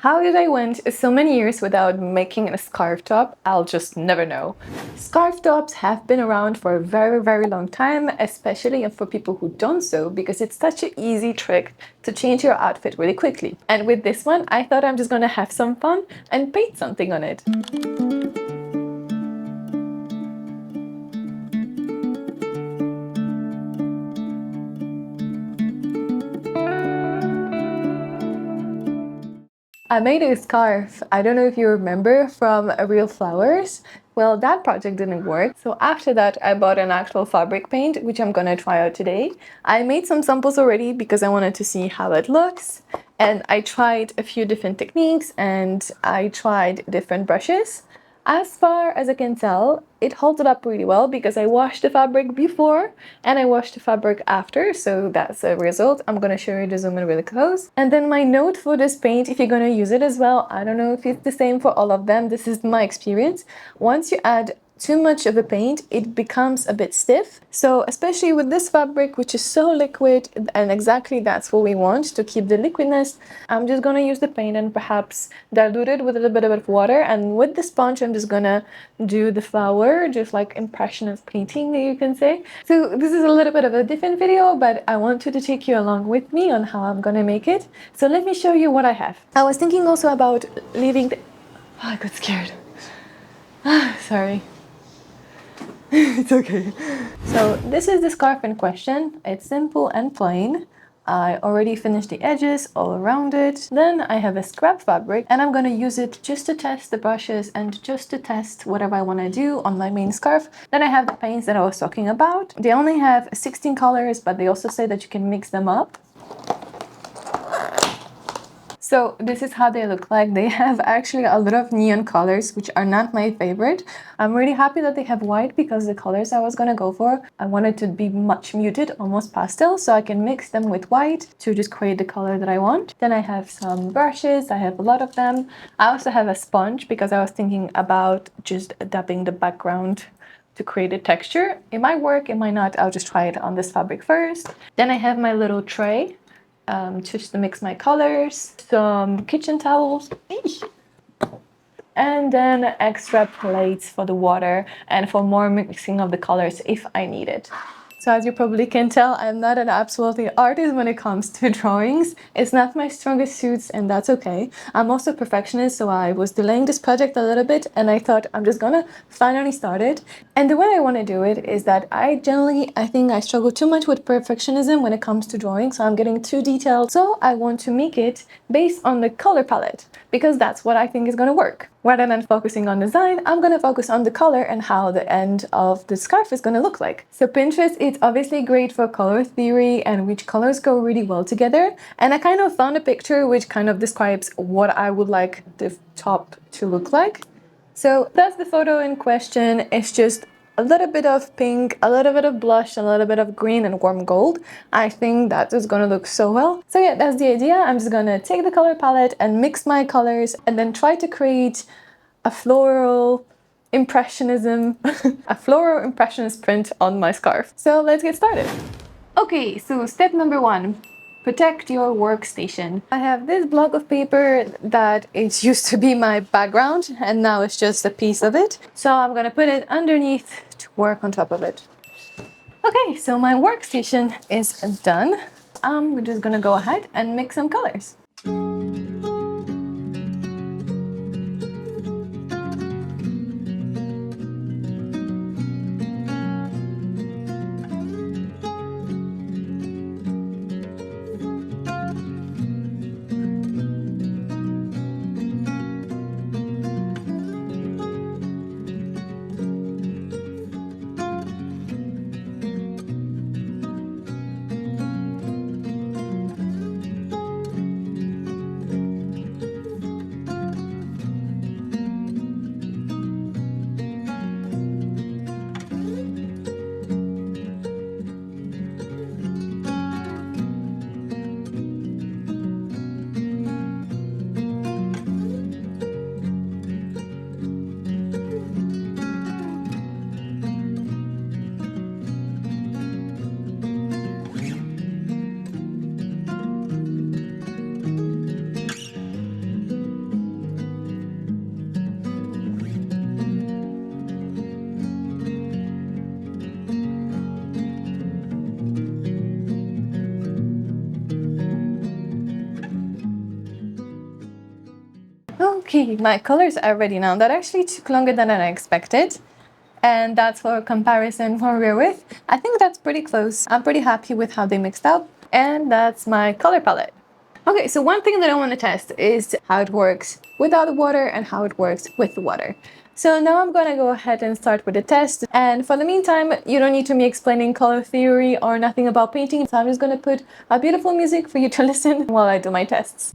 How did I went so many years without making a scarf top? I'll just never know. Scarf tops have been around for a very long time, especially for people who don't sew, because it's such an easy trick to change your outfit really quickly. And with this one, I thought I'm just gonna have some fun and paint something on it. I made a scarf, I don't know if you remember, from real flowers. Well, that project didn't work. So after that, I bought an actual fabric paint, which I'm gonna try out today. I made some samples already because I wanted to see how it looks. And I tried a few different techniques and I tried different brushes. As far as I can tell, it holds it up really well because I washed the fabric before and I washed the fabric after, so that's the result. I'm gonna show you the zoom in really close. And then my note for this paint, if you're gonna use it as well, I don't know if it's the same for all of them, this is my experience. Once you add too much of a paint, it becomes a bit stiff. So especially with this fabric, which is so liquid, and exactly that's what we want to keep the liquidness, I'm just gonna use the paint and perhaps dilute it with a little bit of water. And with the sponge, I'm just gonna do the flower, just like impressionist painting, you can say. So this is a little bit of a different video, but I wanted to take you along with me on how I'm gonna make it. So let me show you what I have. I was thinking also about leaving the... Oh, I got scared. Sorry. It's okay. So this is the scarf in question. It's simple and plain. I already finished the edges all around it. Then I have a scrap fabric and I'm gonna use it just to test the brushes and just to test whatever I want to do on my main scarf. Then I have the paints that I was talking about. They only have 16 colors, but they also say that you can mix them up. So this is how they look like. They have actually a lot of neon colors, which are not my favorite. I'm really happy that they have white because the colors I was gonna go for, I wanted to be much muted, almost pastel, so I can mix them with white to just create the color that I want. Then I have some brushes, I have a lot of them. I also have a sponge because I was thinking about just dabbing the background to create a texture. It might work, it might not. I'll just try it on this fabric first. Then I have my little tray. Just to mix my colors, some kitchen towels, and then extra plates for the water and for more mixing of the colors if I need it. So as you probably can tell, I'm not an absolutely artist when it comes to drawings. It's not my strongest suits and that's okay. I'm also a perfectionist, so I was delaying this project a little bit and I thought I'm just gonna finally start it. And the way I want to do it is that I think I struggle too much with perfectionism when it comes to drawing, so I'm getting too detailed. So I want to make it based on the color palette because that's what I think is gonna work. Rather than focusing on design, I'm gonna focus on the color and how the end of the scarf is gonna look like. So Pinterest, it's obviously great for color theory and which colors go really well together. And I kind of found a picture which kind of describes what I would like the top to look like. So that's the photo in question. It's just a little bit of pink, a little bit of blush, a little bit of green and warm gold. I think that is gonna look so well. So yeah, that's the idea. I'm just gonna take the color palette and mix my colors and then try to create a floral impressionism, a floral impressionist print on my scarf. So let's get started. Okay, so step number 1. Protect your workstation. I have this block of paper that it used to be my background and now it's just a piece of it. So I'm gonna put it underneath to work on top of it. Okay, so my workstation is done. We're just gonna go ahead and mix some colors. Okay, my colors are ready now. That actually took longer than I expected. And that's for comparison for real with. I think that's pretty close. I'm pretty happy with how they mixed up. And that's my color palette. Okay, so one thing that I want to test is how it works without the water and how it works with the water. So now I'm going to go ahead and start with the test. And for the meantime, you don't need to me explaining color theory or nothing about painting. So I'm just going to put a beautiful music for you to listen while I do my tests.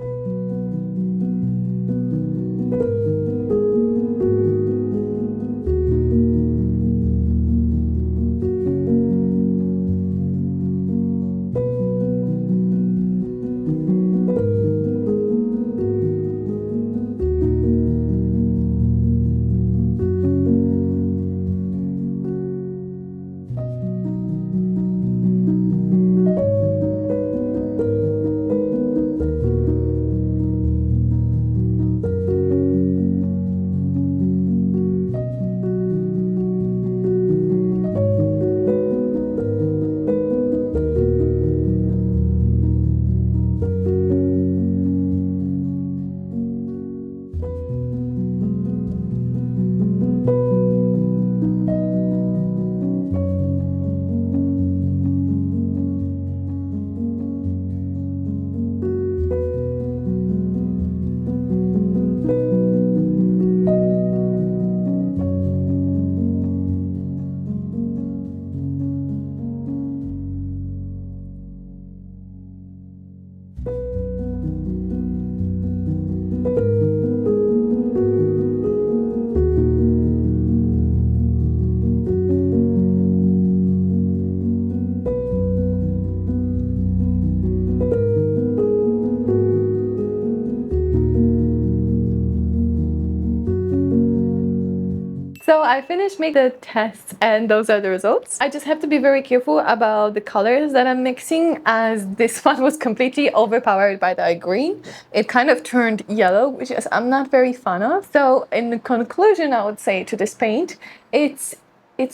So I finished making the tests and those are the results. I just have to be very careful about the colors that I'm mixing, as this one was completely overpowered by the green. It kind of turned yellow, which is I'm not very fan of. So in the conclusion, I would say to this paint, it's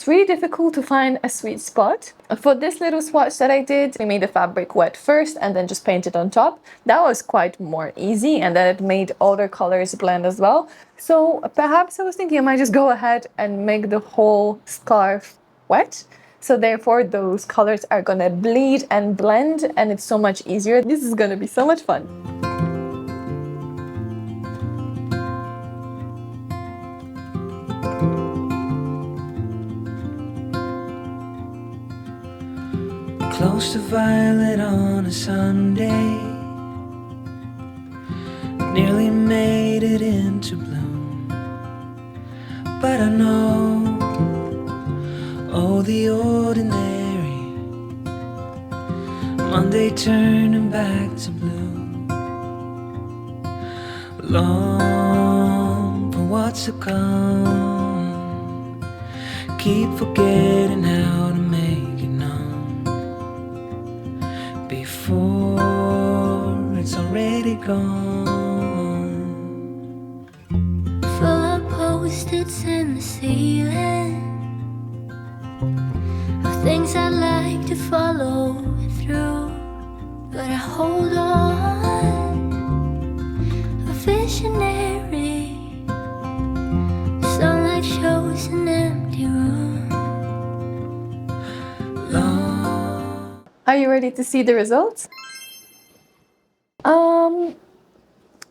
really difficult to find a sweet spot. For this little swatch that I did, I made the fabric wet first and then just painted on top. That was quite more easy, and then it made all the colors blend as well. So perhaps I was thinking I might just go ahead and make the whole scarf wet. So therefore those colors are gonna bleed and blend, and it's so much easier. This is gonna be so much fun. Close to violet on a Sunday, nearly made it into bloom. But I know, oh, the ordinary Monday turning back to blue. Long for what's to come, keep forgetting how to make it known before it's already gone. Full of post-its in the ceiling of things I like to follow through, but I hold on. A visionary, sunlight shows an empty room. Are you ready to see the results?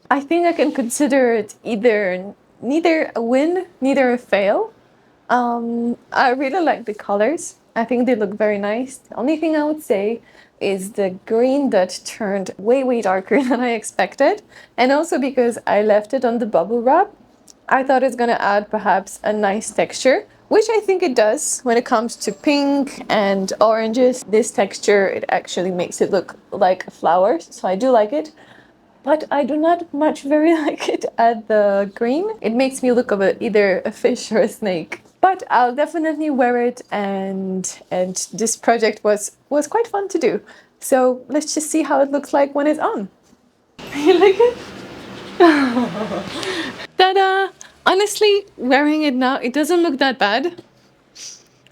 I think I can consider it neither a win, neither a fail. I really like the colors. I think they look very nice. The only thing I would say is the green that turned way darker than I expected. And also because I left it on the bubble wrap, I thought it's gonna add perhaps a nice texture, which I think it does when it comes to pink and oranges. This texture, it actually makes it look like flowers, so I do like it. But I do not much very like it at the green. It makes me look of either a fish or a snake. But I'll definitely wear it, and this project was quite fun to do. So let's just see how it looks like when it's on. You like it? Ta-da! Honestly, wearing it now, it doesn't look that bad.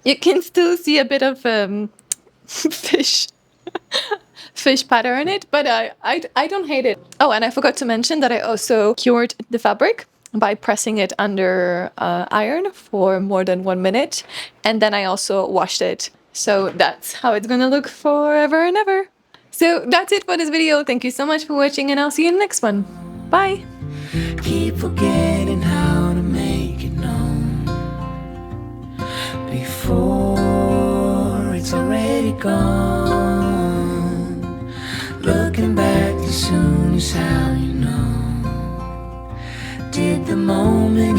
You can still see a bit of fish fish pattern on it, but I don't hate it. Oh, and I forgot to mention that I also cured the fabric by pressing it under iron for more than 1 minute, and then I also washed it. So that's how it's gonna look forever and ever. So that's it for this video. Thank you so much for watching, and I'll see you in the next one. Bye! Keep forgetting how to make it known before it's already gone. Looking back too soon is how you know. Did the moment